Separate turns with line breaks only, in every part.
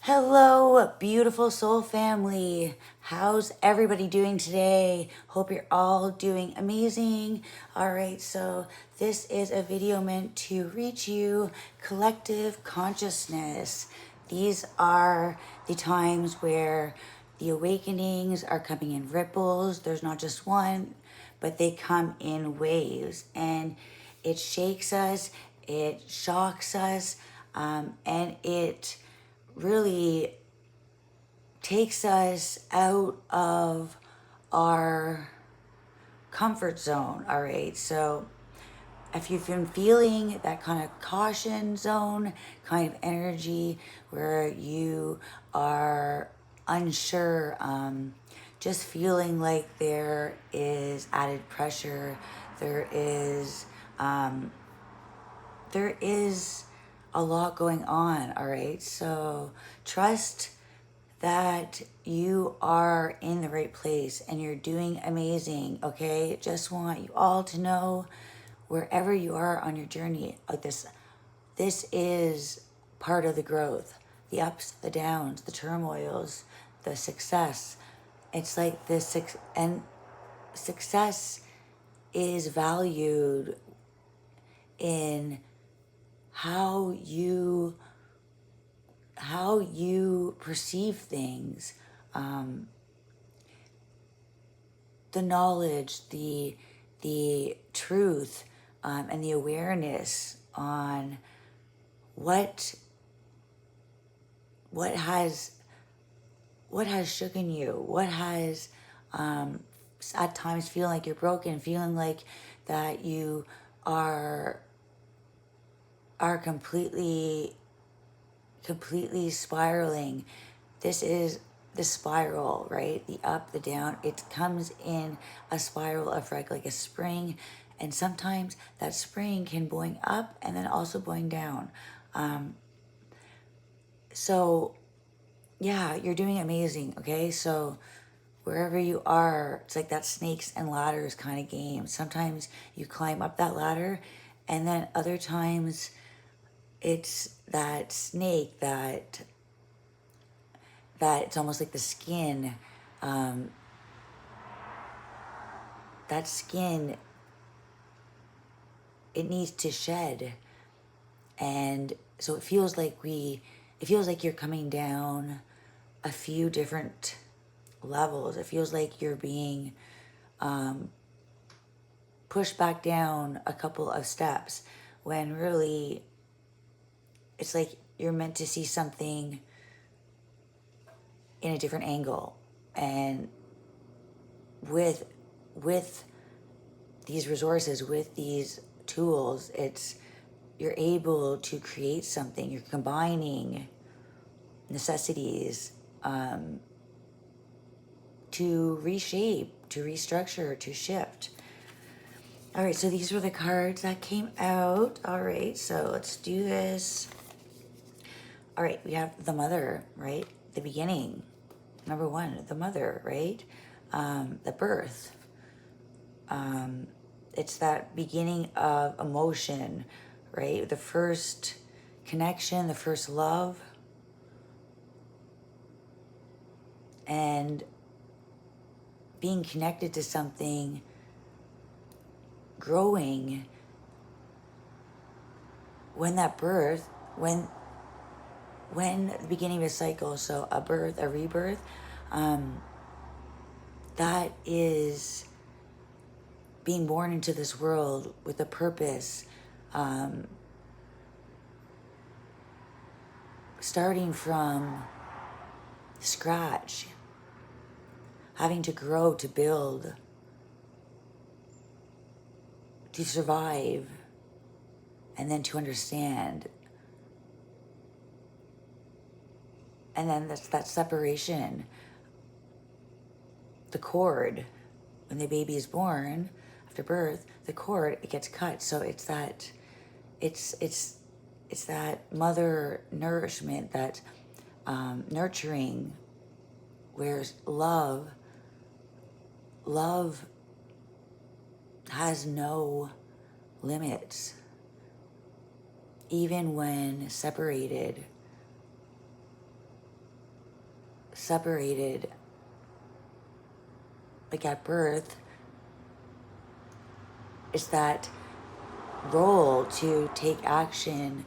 Hello, beautiful soul family. How's everybody doing today? Hope you're all doing amazing. All right, so this is a video meant to reach you, collective consciousness. These are the times where the awakenings are coming in ripples. There's not just one, but they come in waves, and it shakes us, it shocks us, and it really takes us out of our comfort zone. All right, so if you've been feeling that kind of caution zone kind of energy where you are unsure, just feeling like there is added pressure, there is there is a lot going on. All right, so trust that you are in the right place and you're doing amazing. Okay, just want you all to know, wherever you are on your journey, this is part of the growth, the ups, the downs, the turmoils, the success. It's like this, and success is valued in how you perceive things, the knowledge, the truth, and the awareness on what has shooken you, what has at times feeling like you're broken, feeling like that you are completely spiraling. This is the spiral, right? The up, the down. It comes in a spiral effect, like a spring, and sometimes that spring can boing up and then also boing down. So yeah, you're doing amazing. Okay, so wherever you are, it's like that snakes and ladders kind of game. Sometimes you climb up that ladder, and then other times it's that snake that it's almost like the skin. That skin, it needs to shed, and so it feels like you're coming down a few different levels. It feels like you're being pushed back down a couple of steps, when really it's like you're meant to see something in a different angle. And with these resources, with these tools, you're able to create something. You're combining necessities to reshape, to restructure, to shift. All right, so these were the cards that came out. All right, so let's do this. All right, we have the mother, right? The beginning. Number one, the mother, right? The birth. It's that beginning of emotion, right? The first connection, the first love. And being connected to something, growing. When that birth, when the beginning of a cycle, so a birth, a rebirth, that is being born into this world with a purpose, starting from scratch, having to grow, to build, to survive, and then to understand. And then that's that separation, the cord, when the baby is born, after birth, the cord, it gets cut. So it's that, it's that mother nourishment, that nurturing, where love has no limits, even when separated. separated, like at birth, it's that role to take action.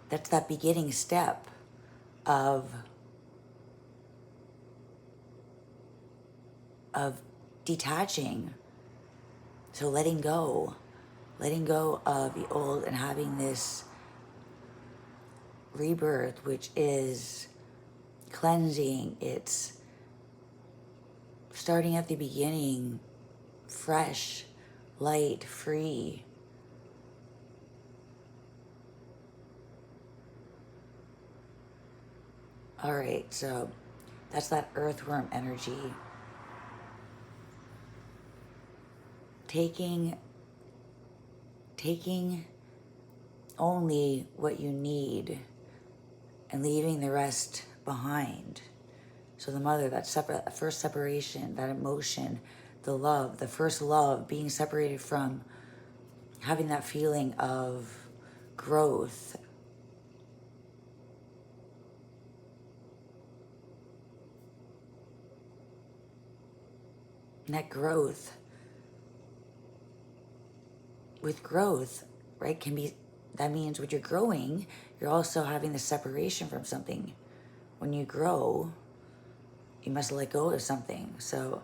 That's that beginning step of detaching. So letting go of the old and having this rebirth, which is cleansing. It's starting at the beginning, fresh, light, free. All right, so that's that earthworm energy. Taking only what you need and leaving the rest behind. So the mother, that first separation, that emotion, the love, the first love, being separated from having that feeling of growth. And that growth, with growth, right, can be, that means when you're growing, you're also having the separation from something. When you grow, you must let go of something. So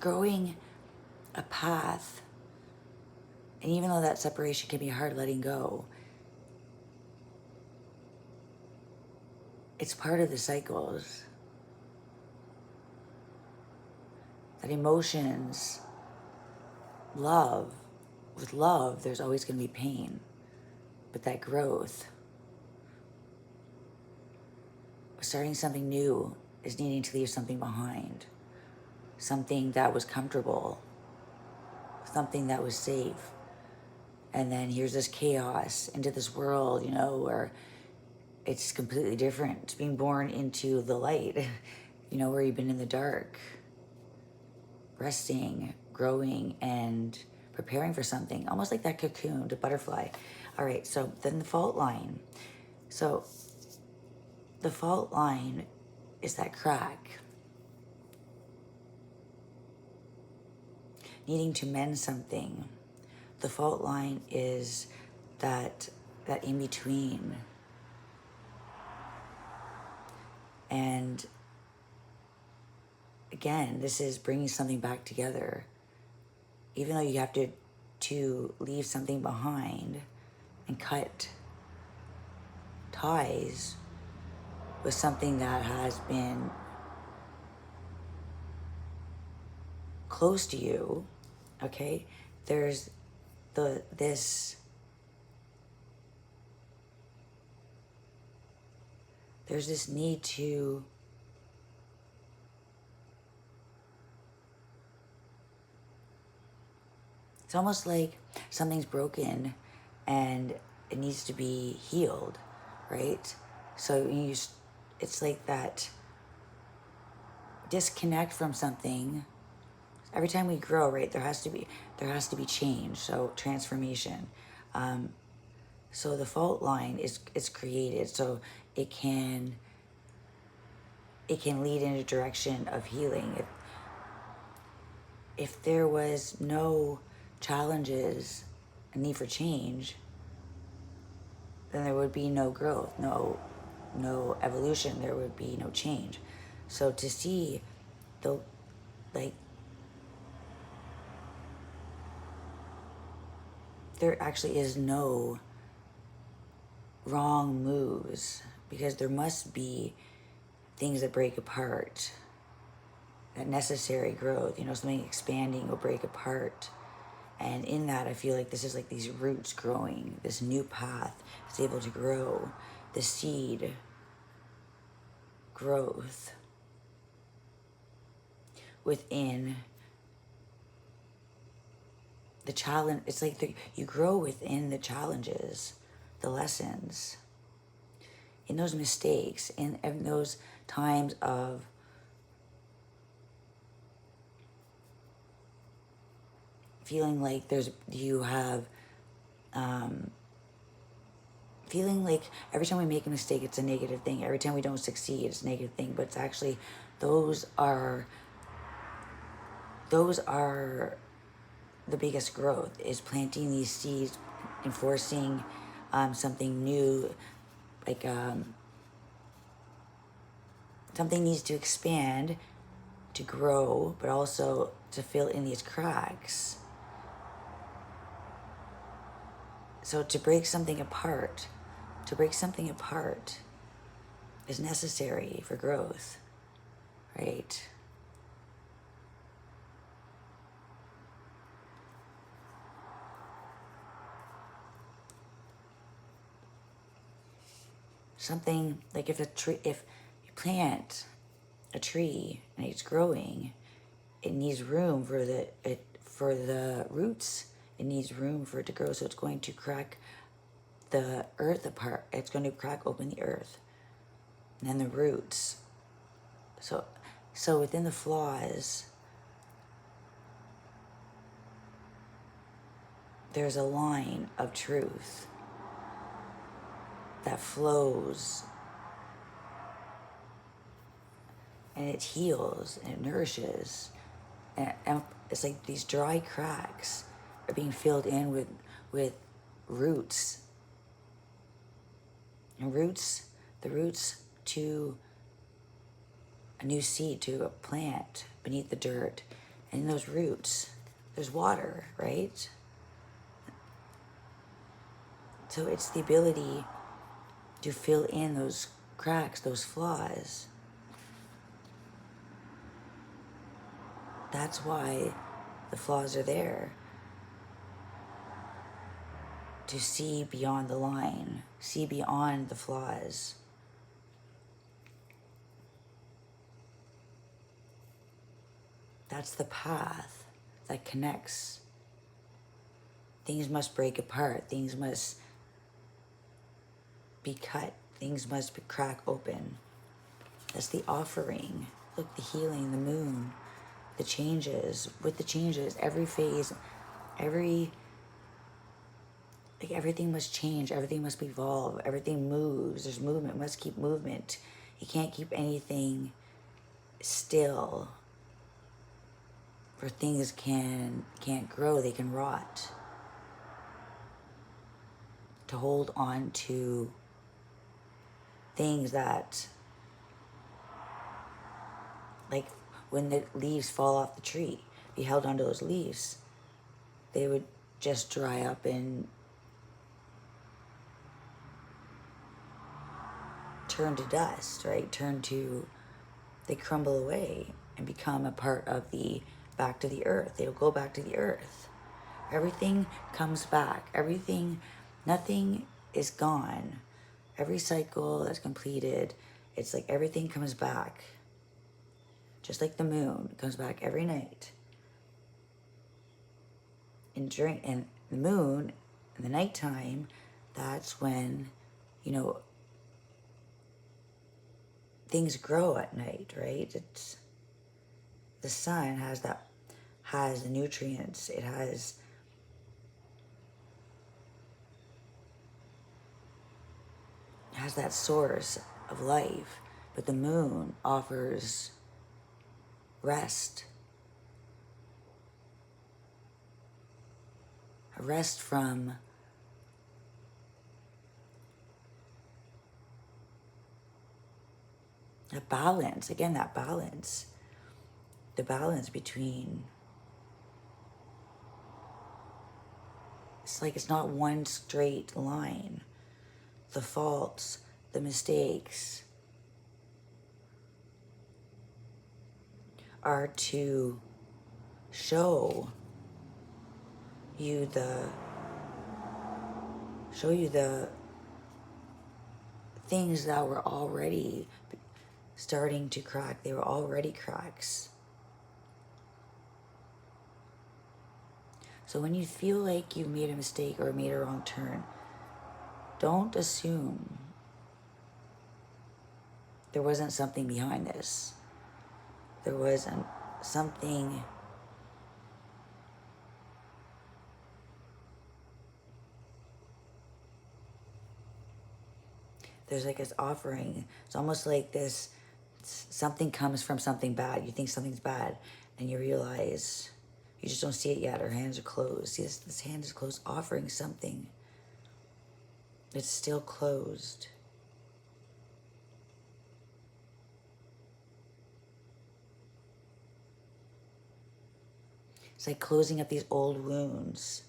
growing a path, and even though that separation can be hard letting go, it's part of the cycles. That emotions, love, with love, there's always going to be pain. But that growth, starting something new, is needing to leave something behind. Something that was comfortable, something that was safe. And then here's this chaos into this world, you know, where it's completely different. It's being born into the light, you know, where you've been in the dark, resting, growing, and preparing for something, almost like that cocoon, the butterfly. All right, so then the fault line. So the fault line is that crack, needing to mend something. The fault line is that in between. And again, this is bringing something back together. Even though you have to leave something behind and cut ties with something that has been close to you, okay? There's this need to it's almost like something's broken and it needs to be healed, right? So it's like that disconnect from something. Every time we grow, right, there has to be change, so transformation. So the fault line is created so it can lead in a direction of healing. If there was no challenges, a need for change, then there would be no growth, no evolution, there would be no change. So to see there actually is no wrong moves, because there must be things that break apart, that necessary growth, you know, something expanding will break apart. And in that, I feel like this is like these roots growing, this new path is able to grow, the seed growth within the challenge. It's like you grow within the challenges, the lessons, in those mistakes, in those times of feeling like feeling like every time we make a mistake, it's a negative thing. Every time we don't succeed, it's a negative thing. But it's actually, those are the biggest growth, is planting these seeds, enforcing something new, like something needs to expand, to grow, but also to fill in these cracks. So to break something apart is necessary for growth, right? Something like if you plant a tree and it's growing, it needs room for the roots. It needs room for it to grow, so it's going to crack the earth apart. It's going to crack open the earth, and then the roots. So within the flaws, there's a line of truth that flows, and it heals and it nourishes, and it's like these dry cracks are being filled in with roots, and the roots to a new seed, to a plant beneath the dirt. And in those roots, there's water, right? So it's the ability to fill in those cracks, those flaws. That's why the flaws are there. To see beyond the line, see beyond the flaws. That's the path that connects. Things must break apart. Things must be cut. Things must be crack open. That's the offering. Look, the healing, the moon, the changes. With the changes, every phase, everything must change. Everything must evolve. Everything moves. There's movement. Must keep movement. You can't keep anything still, for things can't grow. They can rot. To hold on to things that, like when the leaves fall off the tree, if you held onto those leaves, they would just dry up and turn to dust, right? They crumble away and become a part of back to the earth. They'll go back to the earth. Everything comes back. Nothing is gone. Every cycle that's completed, it's like everything comes back. Just like the moon comes back every night. And the moon, in the nighttime, that's when, things grow at night, right? It's the sun has the nutrients. It has that source of life, but the moon offers rest. A rest from a balance. Again, that balance. The balance between, it's like it's not one straight line. The faults, the mistakes are to show you the things that were already starting to crack. They were already cracks. So when you feel like you made a mistake or made a wrong turn, don't assume there wasn't something behind this. There wasn't something there's like this offering. It's almost like this, something comes from something bad. You think something's bad, and you realize you just don't see it yet. Her hands are closed. See, this hand is closed, offering something. It's still closed. It's like closing up these old wounds.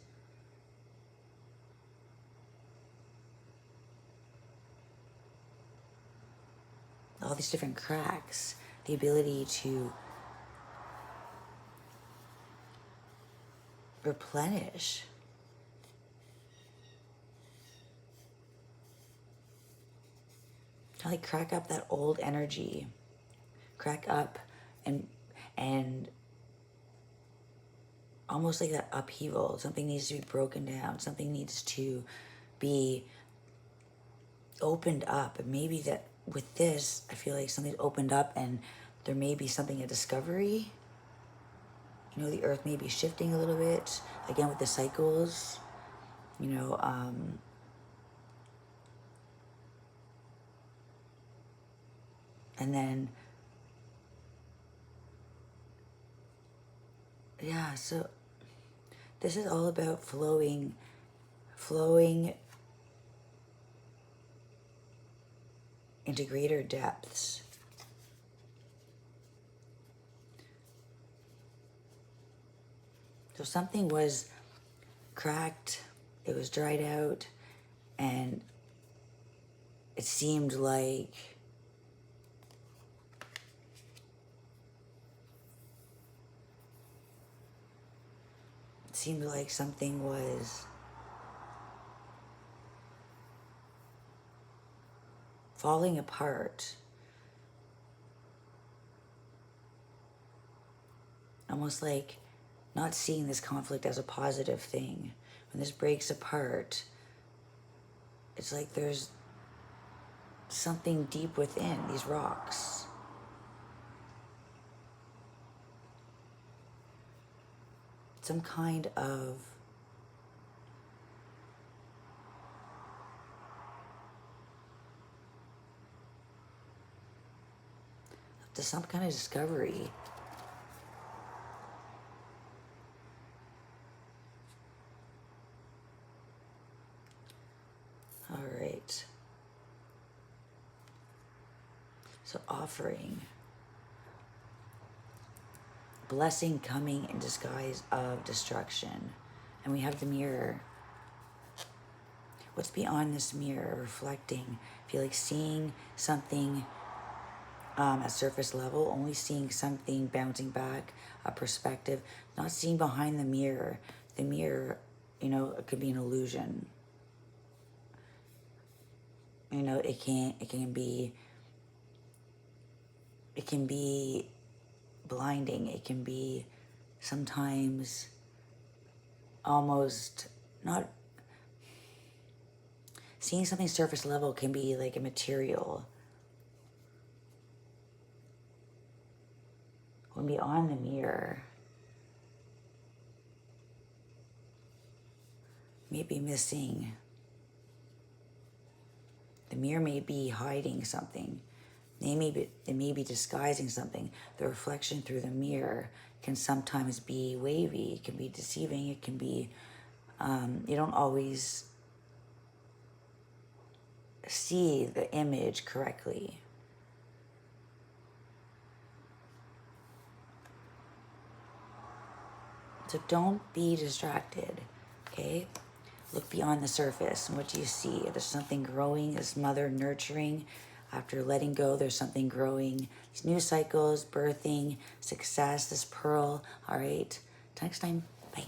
All these different cracks. The ability to replenish. To like crack up that old energy. Crack up and almost like that upheaval. Something needs to be broken down. Something needs to be opened up. And maybe that with this, I feel like something's opened up and there may be something, a discovery. You know, the earth may be shifting a little bit. Again, with the cycles, you know, and then, yeah, so this is all about flowing into greater depths. So something was cracked, it was dried out, and it seemed like something was falling apart. Almost like not seeing this conflict as a positive thing. When this breaks apart, it's like there's something deep within these rocks. Some kind of some kind of discovery. All right. So offering. Blessing coming in disguise of destruction. And we have the mirror. What's beyond this mirror? Reflecting. I feel like seeing something at surface level, only seeing something bouncing back, a perspective, not seeing behind the mirror. The mirror, you know, it could be an illusion. You know, it can be blinding. It can be sometimes almost not. Seeing something surface level can be like a material. When beyond the mirror, maybe missing. The mirror may be hiding something. It may be disguising something. The reflection through the mirror can sometimes be wavy. It can be deceiving. It can be, you don't always see the image correctly. So don't be distracted, okay? Look beyond the surface. And what do you see? There's something growing, this mother nurturing. After letting go, there's something growing. These new cycles, birthing, success, this pearl. All right. Till next time. Bye.